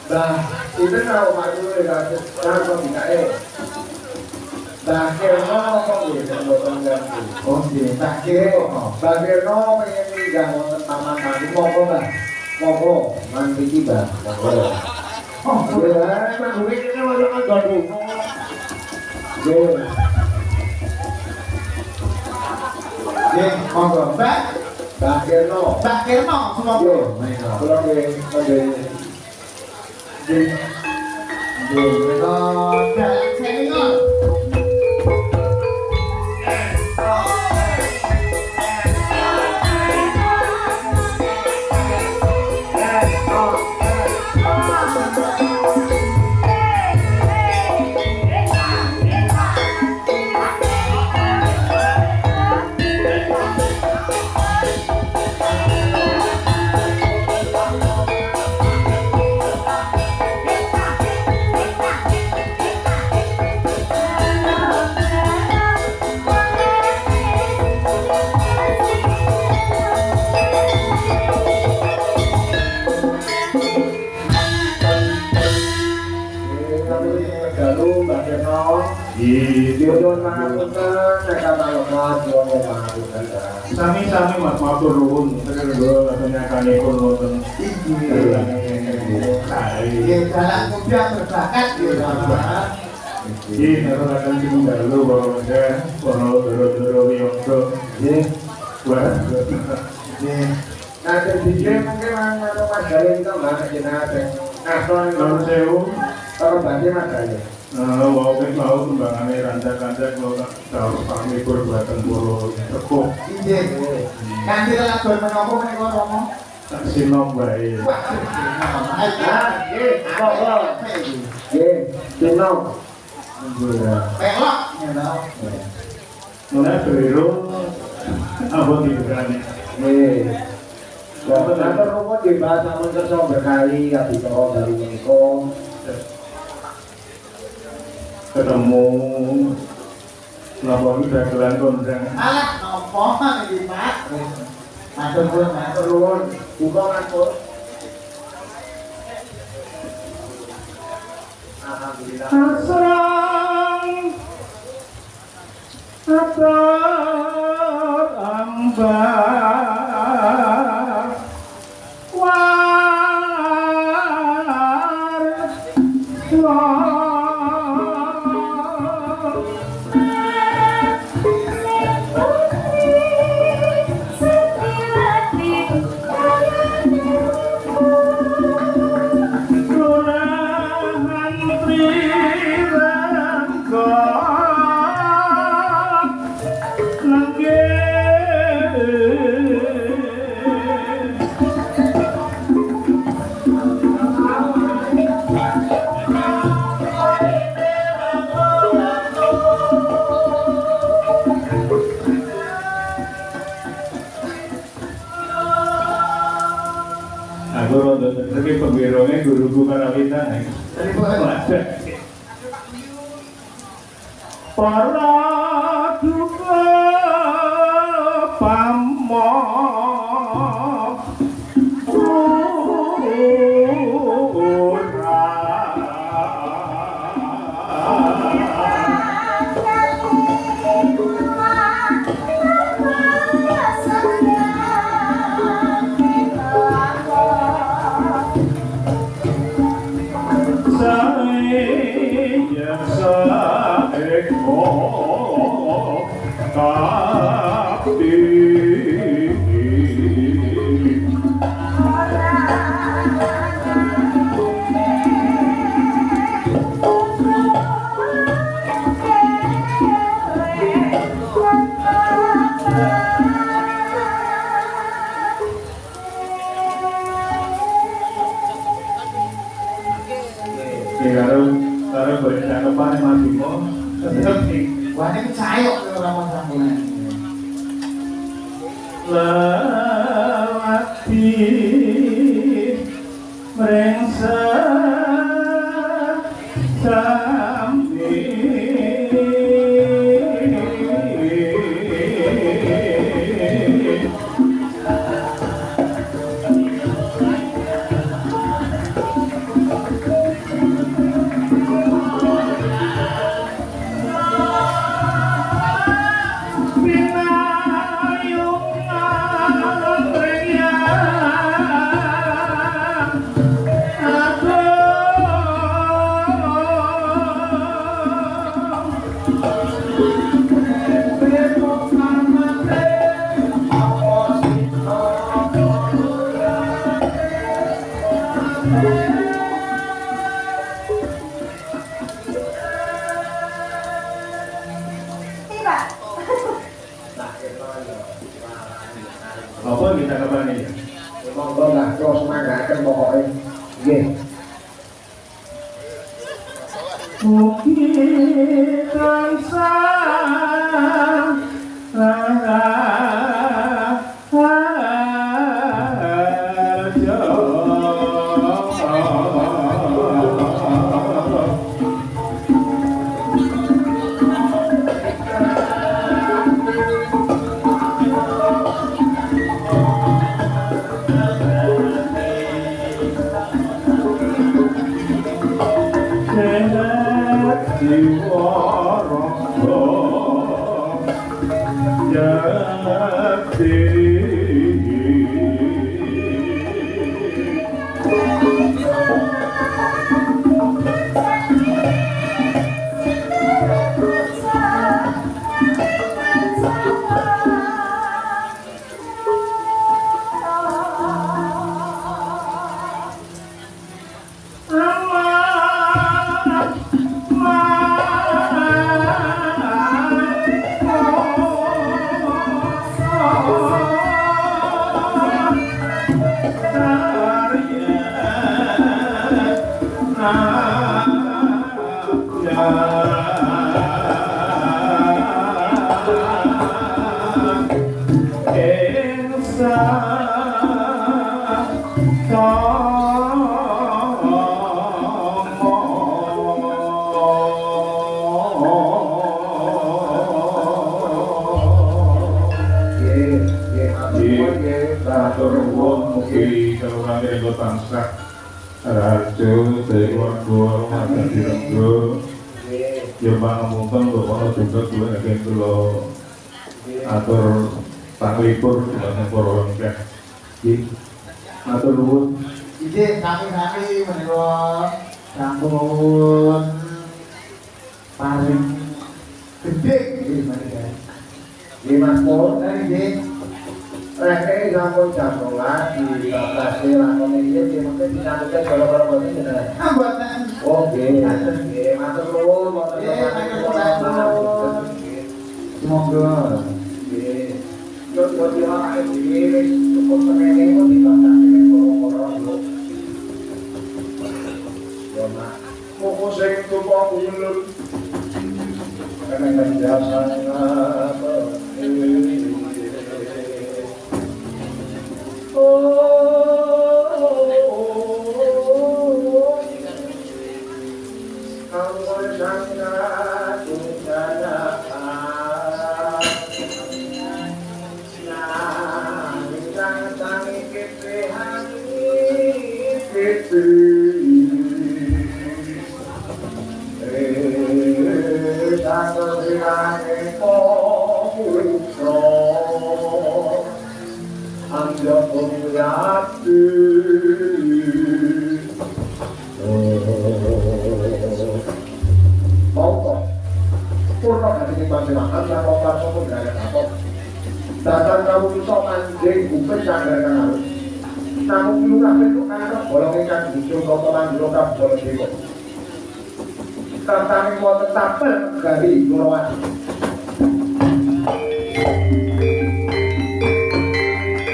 Nah, itu kalau maju dari kalau tidak nah, kira kok gitu, bukan ganti. Oh, iya, tak kira. Bagirno pengen tinggal taman mandi ngopo lah, ngopo mandi kita, ngopo. Oh, ya, emang gue ini orang gaduh. Ye, ngopo, Mbak? Bagirno, semua yo. Pulang deh, Sami-sami mas matur nuwun terus katanya kanipun wonten iki. Jalan kuda berbakat ya, Pak. Iki nerusaken sing dalu para doro-doro wiyoga. Nggih. Wah. Nggih. Nah, dipikir mungkin ana Mas Galih itu Mbak jenenge Aston Nuwun sewu. Kalau Bante Mas Galih. Wau mau kembangane rancak-rancak kula tak pamit buatan puro tepuk. Nggih. Kanthi lagu menapa menika Romo? Tak sinom bae. Nggih, monggo. Nggih, sinom. Pelok ya tau. Nona Biro apa diberani. Nggih. Bapak Romo di bahasa kerja berkali kabeh dari menika ketemu lapor dagelan kondang. Alah nopo iki Pak? Matur nuwun. Buka ngatur. Alhamdulillah. Asrang atar ambak war tapi pembirongnya guruku Karawita para duka pamok karo bercakapan Mas Bimo tetep Wah, ini percaya kok orang sampeyan. lewati merengsa sambil Apa kita kapan ini? Monggo lah terus manggaken pokoke. Nggih. Mugi tansah Rajo, dari keluarga, mata direnggo ya pangapunten lho, ana juga kula nek kula atur panglipur dhateng para wengkeh. Nggih. Matur nuwun. Iki sami-sami menika sampun paling gede nggih menika. Nggih Mas Pur, nggih. Rek sampun jam 12 di lokasi lakon iki nggih mungkin disambutke gara-gara boten jenengan. Mboten. Oh nggih. Nggih, matur nuwun wonten monggo. Nggih. Yo diwae iki cukup menene kok dibatasi karo lho. Yo mak, kok sing tuwa ulun. Karena jasa kamu bisa manjing bukit sanggar kanal. Namun lurah itu karena bolong ikan hijau kotoran lurah bolong itu. Tantang mau tetap dari lurawan.